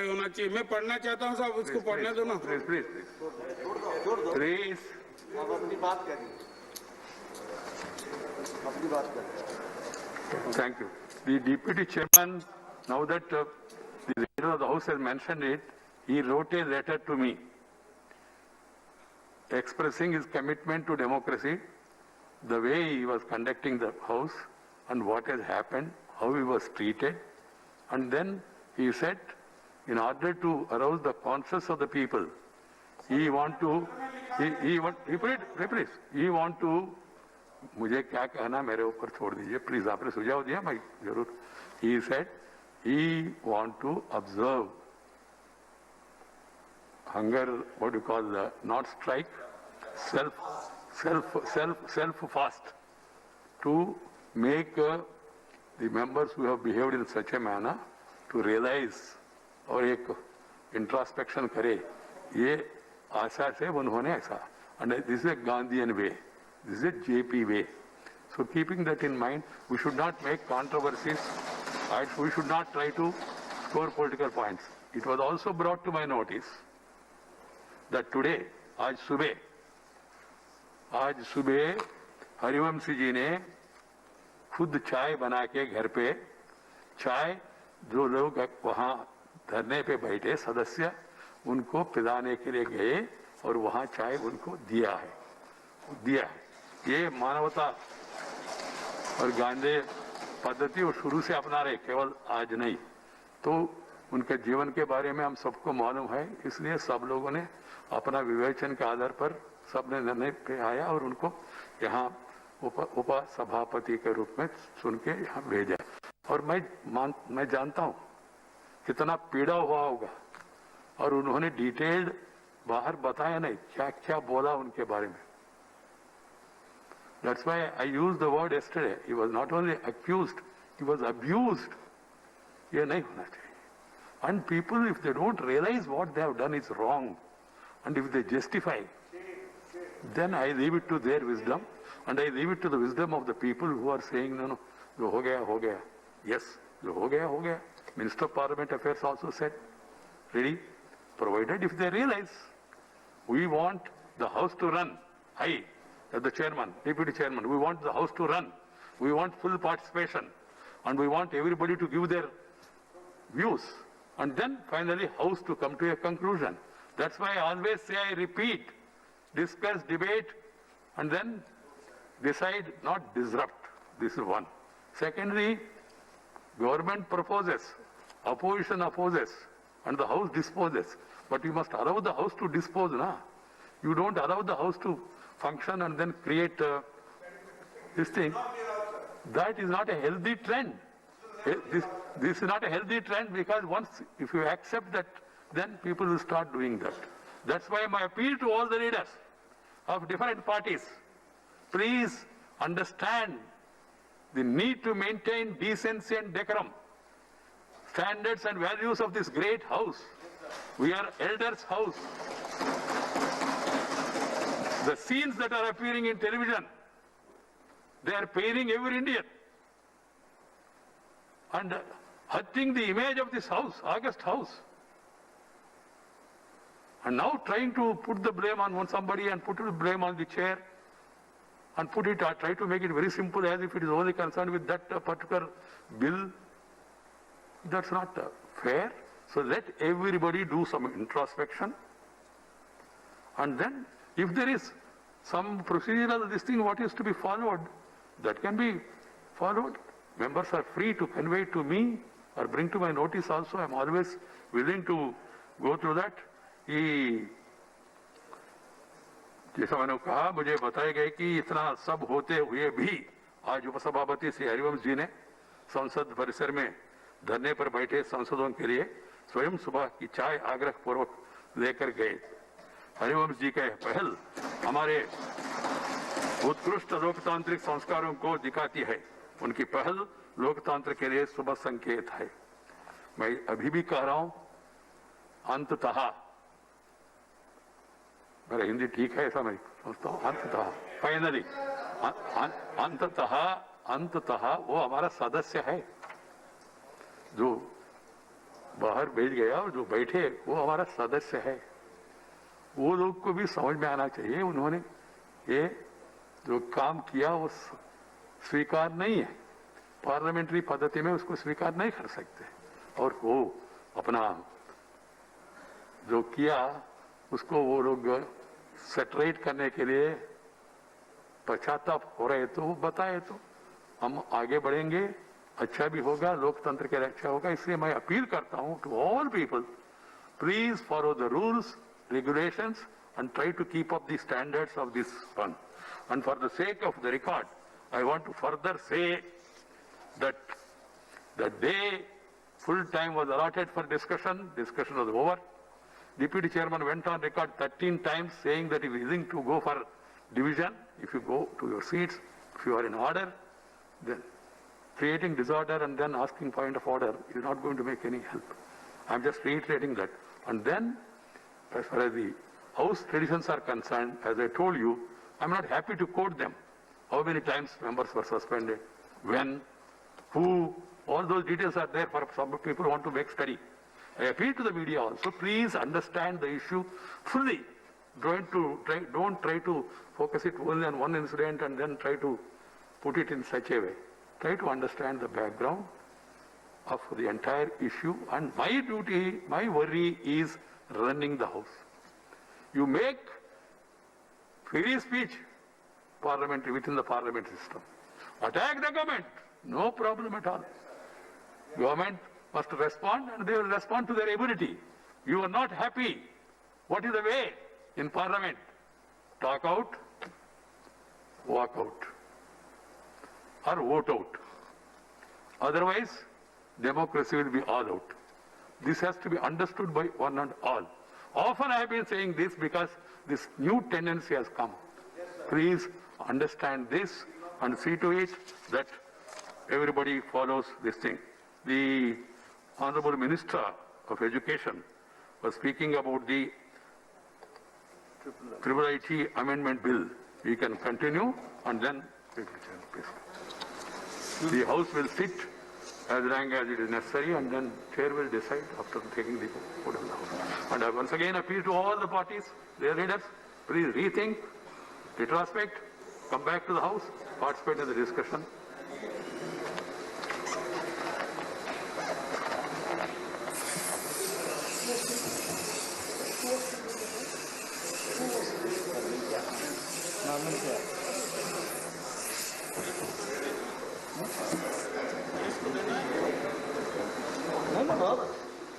होना चाहिए। मैं पढ़ना चाहता हूँ साहब, उसको पढ़ने दो ना। प्लीज प्लीज प्लीज आप अपनी बात करिए, अपनी बात करिए। Thank you. The Deputy Chairman, now that the Leader of the House has mentioned it, he wrote a letter to me expressing his commitment to democracy, the way he was conducting the House and what has happened, how he was treated. And then he said, in order to arouse the conscience of the people, he want to, he want to, मुझे क्या कहना मेरे ऊपर छोड़ दीजिए please, आपने सुझाव दिया मैं जरूर. He said he want to observe hunger, what do you call the not strike, self fast to make the members who have behaved in such a manner to realize और एक इंट्रोस्पेक्शन करे, ये आशा से उन्होंने ऐसा. And this is a Gandhian way. This is a JP way. So keeping that in mind, we should not make controversies. We should not try to score political points. It was also brought to my notice that today, आज सुबह हरिवंशी जी ने खुद चाय बना के घर पे, चाय जो लोग वहाँ धरने पे बैठे सदस्य उनको पिलाने के लिए गए और वहाँ चाय उनको दिया है. ये मानवता और गांधी पद्धति वो शुरू से अपना रहे, केवल आज नहीं. तो उनके जीवन के बारे में हम सबको मालूम है, इसलिए सब लोगों ने अपना विवेचन के आधार पर सबने निर्णय पे आया और उनको यहाँ उप सभापति के रूप में सुन के यहाँ भेजा. और मैं जानता हूँ कितना पीड़ा हुआ होगा, और उन्होंने डिटेल्ड बाहर बताया नहीं क्या क्या बोला उनके बारे में. That's why I used the word yesterday. He was not only accused, he was abused. ये नहीं होना चाहिए. And people, if they don't realize what they have done is wrong, and if they justify, then I leave it to their wisdom, and I leave it to the wisdom of the people who are saying, no, जो हो गया. Yes, जो हो गया. Minister of Parliament Affairs also said, ready, provided if they realize, we want the House to run. As the chairman, deputy chairman, we want the House to run. We want full participation, and we want everybody to give their views, and then finally House to come to a conclusion. That's why I always say, I repeat, discuss, debate, and then decide, not disrupt. This is one. Secondly, government proposes, opposition opposes, and the House disposes. But you must allow the House to dispose, na? You don't allow the House to function and then create this thing. That is not a healthy trend. This is not a healthy trend, because once, if you accept that, then people will start doing that. That's why my appeal to all the leaders of different parties, please understand the need to maintain decency and decorum, standards and values of this great House. We are elders' house. The scenes that are appearing in television, they are paining every Indian and hurting the image of this House, August House. And now trying to put the blame on somebody and put the blame on the chair and try to make it very simple as if it is only concerned with that particular bill. That's not fair. So let everybody do some introspection, and then if there is some procedural this thing what is to be followed, that can be followed. Members are free to convey to me or bring to my notice also. I am always willing to go through that. जैसा मैंने कहा, मुझे बताया गया कि इतना सब होते हुए भी आज उपसभापति श्री हरिवंश जी ने संसद परिसर में धरने पर बैठे सांसदों के लिए स्वयं सुबह की चाय आग्रह पूर्वक लेकर गए. हरिवंश जी का पहल हमारे उत्कृष्ट लोकतांत्रिक संस्कारों को दिखाती है. उनकी पहल लोकतंत्र के लिए शुभ संकेत है. मैं अभी भी कह रहा हूं, अंततः, मेरा हिंदी ठीक है ऐसा मैं समझता हूं, अंततः, फाइनली, अंततः वो हमारा सदस्य है जो बाहर भेज गया और जो बैठे वो हमारा सदस्य है, वो लोग को भी समझ में आना चाहिए उन्होंने ये जो काम किया वो स्वीकार नहीं है, पार्लियामेंट्री पद्धति में उसको स्वीकार नहीं कर सकते, और वो अपना जो किया उसको वो लोग सेटरेट करने के लिए पश्चाताप हो रहे तो वो बताए तो हम आगे बढ़ेंगे, अच्छा भी होगा, लोकतंत्र के लिए अच्छा होगा। इसलिए मैं अपील करता हूं to all people, please follow the rules, regulations and try to keep up the standards of this one. And for the sake of the record, I want to further say that the day full time was allotted for discussion was over. Deputy Chairman went on record 13 times saying that he is willing to go for division. If you go to your seats, if you are in order, then creating disorder and then asking point of order is not going to make any help. I am just reiterating that. And then, as far as the House traditions are concerned, as I told you, I am not happy to quote them. How many times members were suspended, when, who, all those details are there for some people who want to make study. I appeal to the media also, please understand the issue fully. Don't try to focus it only on one incident and then try to put it in such a way. Try to understand the background of the entire issue, and my duty, my worry is running the House. You make free speech parliamentary within the parliament system. Attack the government, no problem at all. Government must respond and they will respond to their ability. You are not happy. What is the way in parliament? Talk out, walk out, or vote out. Otherwise, democracy will be all out. This has to be understood by one and all. Often I have been saying this because this new tendency has come. Please understand this and see to it that everybody follows this thing. The Honorable Minister of Education was speaking about the Triple IT Amendment Bill. We can continue and then the House will sit as long as it is necessary, and then chair will decide after taking the vote of the House. And I once again appeal to all the parties, their leaders, please rethink, retrospect, come back to the House, participate in the discussion.